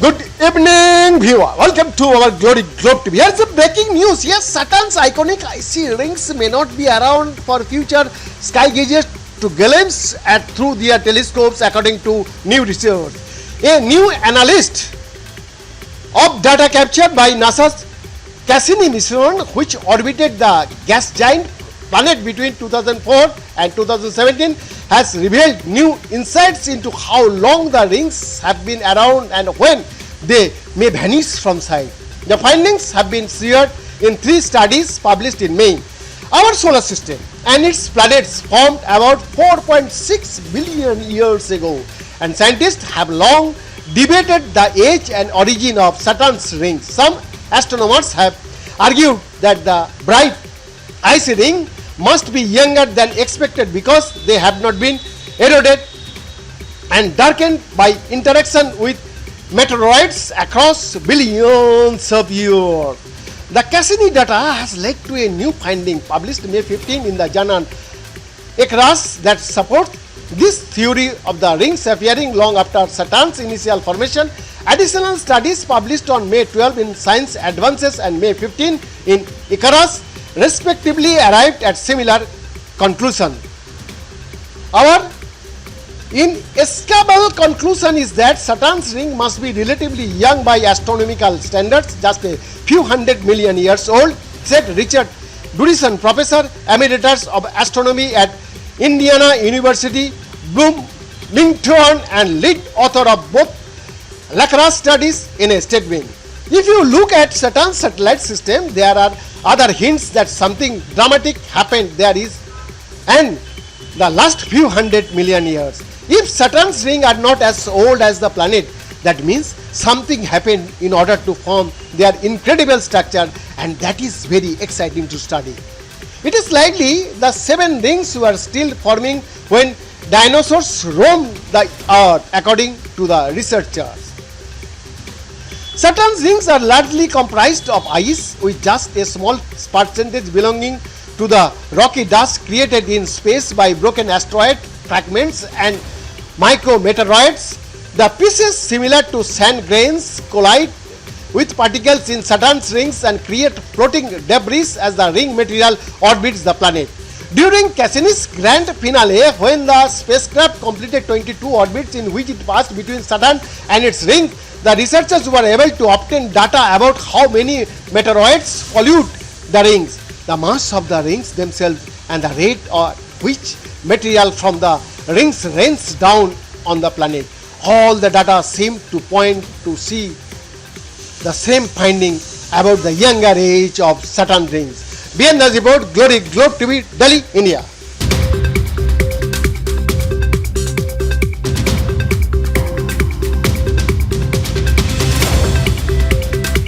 Good evening, viewer. Welcome to our Glory Globe TV. Here's the breaking news. Yes, Saturn's iconic icy rings may not be around for future sky gazers to glimpse at through their telescopes, according to new research. A new analyst of data captured by NASA's Cassini mission, which orbited the gas giant planet between 2004 and 2017, has revealed new insights into how long the rings have been around and when they may vanish from sight. The findings have been shared in 3 studies published in May. Our solar system and its planets formed about 4.6 billion years ago, and scientists have long debated the age and origin of Saturn's rings. Some astronomers have argued that the bright icy ring must be younger than expected because they have not been eroded and darkened by interaction with meteoroids across billions of years. The Cassini data has led to a new finding published May 15 in the journal Ecras that supports this theory of the rings appearing long after Saturn's initial formation. Additional studies published on May 12 in Science Advances and May 15 in Ecras respectively arrived at similar conclusion. Our inescapable conclusion is that Saturn's ring must be relatively young by astronomical standards, just a few hundred million years old, said Richard Durison, professor emeritus of astronomy at Indiana University, Bloomington, and lead author of both Lacrosse studies in a statement. If you look at Saturn's satellite system, there are other hints that something dramatic happened there is and the last few hundred million years. If Saturn's rings are not as old as the planet, that means something happened in order to form their incredible structure, and that is very exciting to study. It is likely the 7 rings were still forming when dinosaurs roamed the earth, according to the researchers. Saturn's rings are largely comprised of ice, with just a small percentage belonging to the rocky dust created in space by broken asteroid fragments and micrometeoroids. The pieces, similar to sand grains, collide with particles in Saturn's rings and create floating debris as the ring material orbits the planet. During Cassini's grand finale, when the spacecraft completed 22 orbits in which it passed between Saturn and its ring, the researchers were able to obtain data about how many meteoroids pollute the rings, the mass of the rings themselves, and the rate at which material from the rings rains down on the planet. All the data seem to point to see the same finding about the younger age of Saturn rings. Beyond the report, Glory Globe TV, Delhi, India.